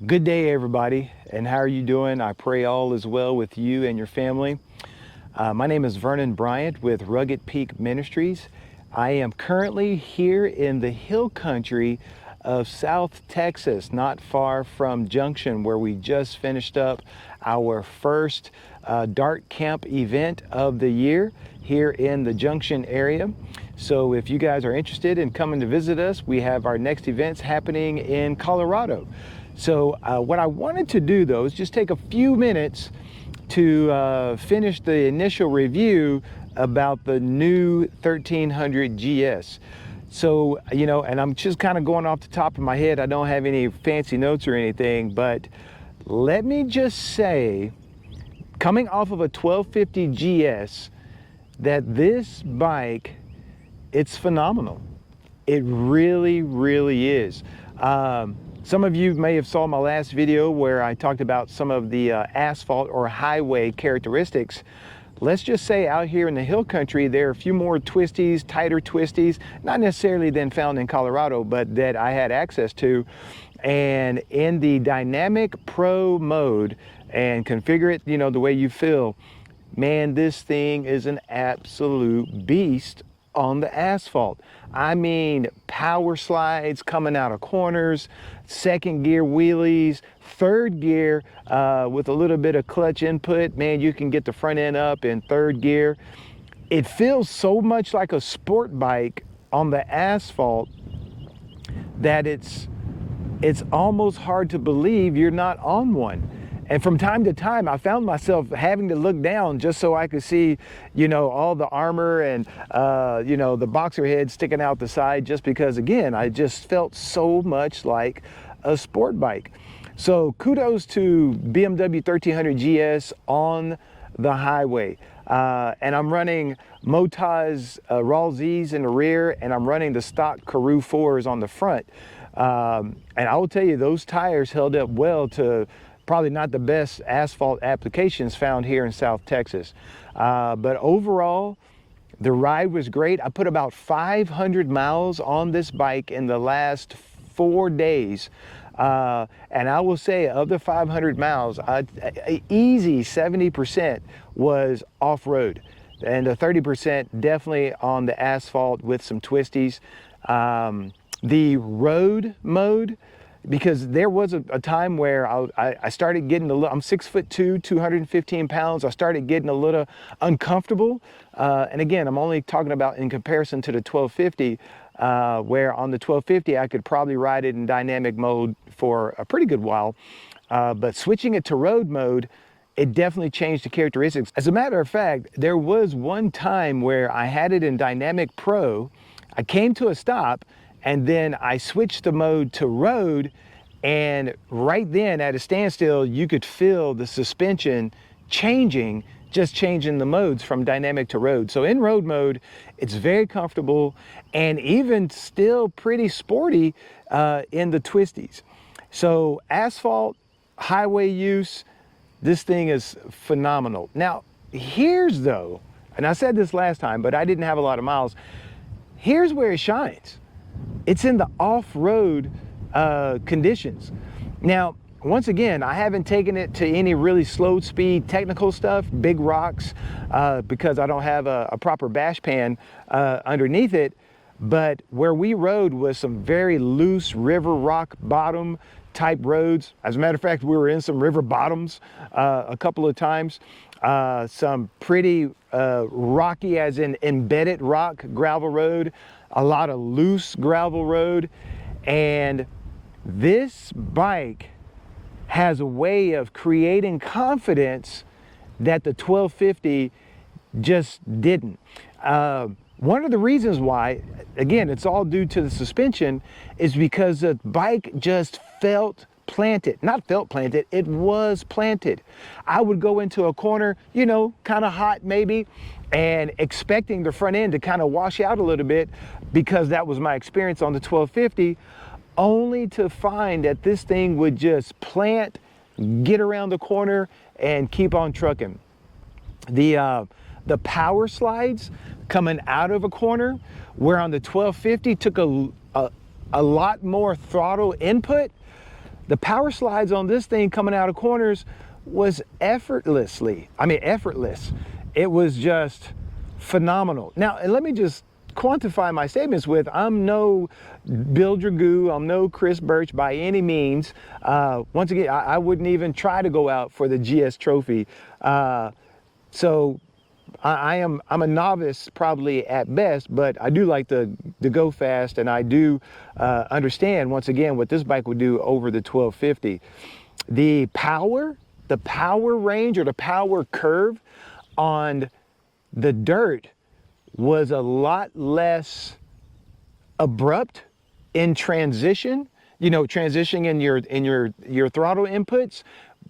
Good day, everybody, and how are you doing? I pray all is well with you and your family. My name is Vernon Bryant with Rugged Peak Ministries. I am currently here in the hill country of South Texas, not far from Junction, where we just finished up our first dark camp event of the year here in the Junction area. So if you guys are interested in coming to visit us, we have our next events happening in Colorado. So what I wanted to do, though, is just take a few minutes to finish the initial review about the new 1300 GS. So, and I'm just kind of going off the top of my head. I don't have any fancy notes or anything, but let me just say, coming off of a 1250 GS, that this bike, it's phenomenal. It really, really is. Some of you may have saw my last video where I talked about some of the asphalt or highway characteristics. Let's just say out here in the hill country, there are a few more twisties, tighter twisties, not necessarily than found in Colorado, but that I had access to. And in the dynamic pro mode, and configure it, the way you feel, man, this thing is an absolute beast on the asphalt. I mean, power slides coming out of corners, second gear wheelies, third gear with a little bit of clutch input. Man, you can get the front end up in third gear. It feels so much like a sport bike on the asphalt that it's almost hard to believe you're not on one. And from time to time, I found myself having to look down just so I could see, all the armor and, the boxer head sticking out the side, just because, again, I just felt so much like a sport bike. So kudos to BMW 1300 GS on the highway. And I'm running Motaz Raw Z's in the rear, and I'm running the stock Karoo 4s on the front. And I will tell you, those tires held up well to probably not the best asphalt applications found here in South Texas. But overall, the ride was great. I put about 500 miles on this bike in the last 4 days. And I will say, of the 500 miles, easy 70% was off-road. And the 30% definitely on the asphalt with some twisties. The road mode, because there was a time where I started getting a little, I'm 6'2", 215 pounds. I started getting a little uncomfortable. And again, I'm only talking about in comparison to the 1250, where on the 1250, I could probably ride it in dynamic mode for a pretty good while. But switching it to road mode, it definitely changed the characteristics. As a matter of fact, there was one time where I had it in dynamic pro. I came to a stop, and then I switched the mode to road, and right then at a standstill, you could feel the suspension changing, just changing the modes from dynamic to road. So in road mode, it's very comfortable and even still pretty sporty in the twisties. So asphalt, highway use, this thing is phenomenal. Now, here's though, and I said this last time, but I didn't have a lot of miles. Here's where it shines. It's in the off-road conditions. Now, once again, I haven't taken it to any really slow speed technical stuff, big rocks, because I don't have a proper bash pan underneath it. But where we rode was some very loose river rock bottom type roads. As a matter of fact, we were in some river bottoms a couple of times. Some pretty rocky, as in embedded rock gravel road, a lot of loose gravel road. And this bike has a way of creating confidence that the 1250 just didn't. One of the reasons why, again, it's all due to the suspension, is because the bike just felt planted. Not felt planted, it was planted. I would go into a corner, kind of hot maybe, and expecting the front end to kind of wash out a little bit, because that was my experience on the 1250, only to find that this thing would just plant, get around the corner, and keep on trucking. The power slides coming out of a corner, where on the 1250 took a lot more throttle input, The power slides on this thing coming out of corners was effortless. It was just phenomenal. Now, and let me just quantify my statements with, I'm no Bill Dragoo, I'm no Chris Birch by any means. Once again, I wouldn't even try to go out for the GS trophy. So I'm a novice probably at best, but I do like to go fast, and I do understand once again what this bike would do over the 1250. The power range or the power curve on the dirt was a lot less abrupt in transition, transitioning in your throttle inputs,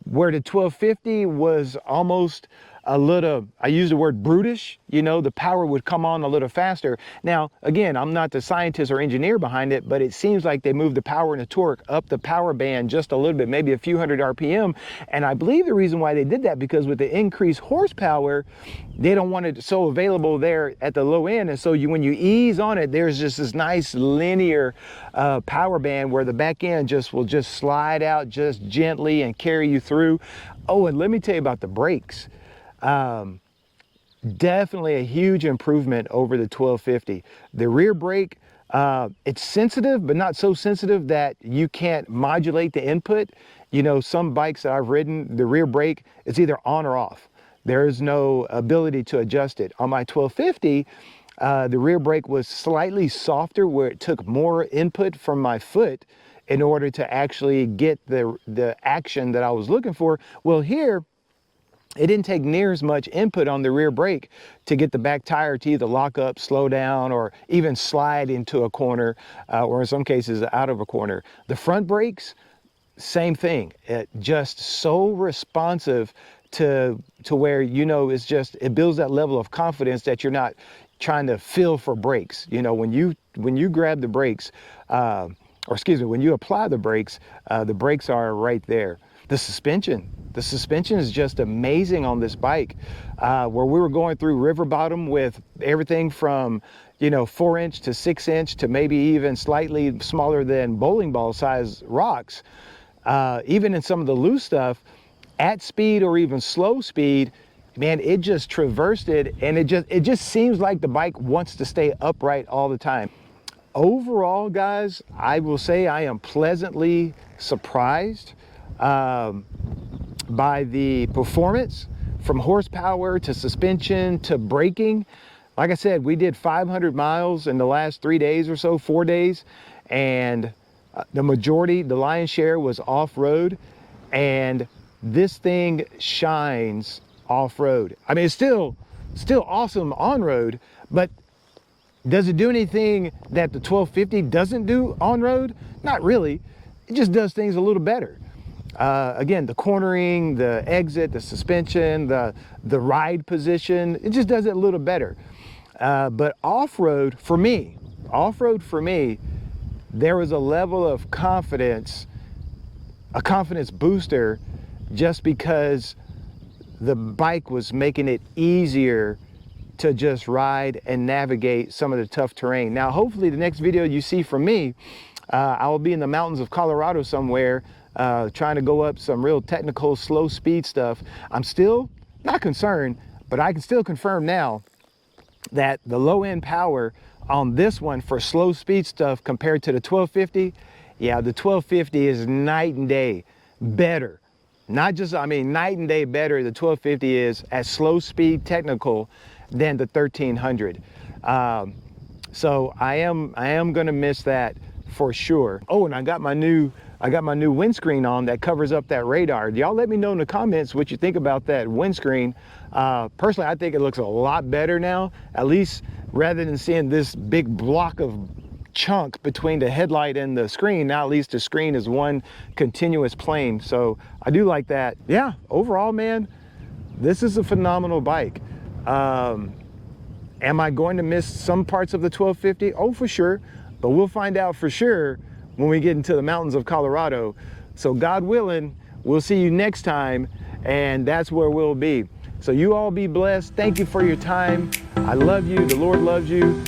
where the 1250 was almost a little, I use the word brutish, the power would come on a little faster. Now, again, I'm not the scientist or engineer behind it, but it seems like they moved the power and the torque up the power band just a little bit, maybe a few hundred RPM. And I believe the reason why they did that, because with the increased horsepower, they don't want it so available there at the low end. And so when you ease on it, there's just this nice linear power band where the back end will just slide out just gently and carry you through. Oh, and let me tell you about the brakes. Definitely a huge improvement over the 1250. The rear brake, it's sensitive, but not so sensitive that you can't modulate the input. Some bikes that I've ridden, the rear brake, it's either on or off. There is no ability to adjust it. On my 1250, the rear brake was slightly softer, where it took more input from my foot in order to actually get the action that I was looking for. Well, here, it didn't take near as much input on the rear brake to get the back tire to either lock up, slow down, or even slide into a corner, or in some cases out of a corner. The front brakes, same thing. It just so responsive to where, it builds that level of confidence that you're not trying to feel for brakes. When you grab the brakes, when you apply the brakes are right there. The suspension is just amazing on this bike. Where we were going through river bottom with everything from 4-inch to 6-inch to maybe even slightly smaller than bowling ball size rocks, even in some of the loose stuff, at speed or even slow speed, man, it just traversed it, and it just seems like the bike wants to stay upright all the time. Overall, guys, I will say I am pleasantly surprised by the performance, from horsepower to suspension to braking. Like I said, we did 500 miles in the last 3 days or so, 4 days, and the lion's share was off-road, and this thing shines off-road. I mean, it's still awesome on-road, but does it do anything that the 1250 doesn't do on-road? Not really. It just does things a little better. Again, the cornering, the exit, the suspension, the ride position, it just does it a little better. But off-road for me, there was a level of confidence, a confidence booster, just because the bike was making it easier to just ride and navigate some of the tough terrain. Now, hopefully the next video you see from me, I will be in the mountains of Colorado somewhere, trying to go up some real technical slow speed stuff. I'm still not concerned, but I can still confirm now that the low end power on this one for slow speed stuff compared to the 1250, yeah, the 1250 is night and day better. Not just, night and day better. The 1250 is at slow speed technical than the 1300. So I am gonna miss that for sure. Oh, and I got my new windscreen on that covers up that radar. Y'all let me know in the comments what you think about that windscreen. Personally, I think it looks a lot better now, at least rather than seeing this big block of chunk between the headlight and the screen. Now at least the screen is one continuous plane. So I do like that. Yeah, overall, man, this is a phenomenal bike. Am I going to miss some parts of the 1250? Oh, for sure. But we'll find out for sure when we get into the mountains of Colorado. So God willing, we'll see you next time, and that's where we'll be. So you all be blessed. Thank you for your time. I love you. The Lord loves you.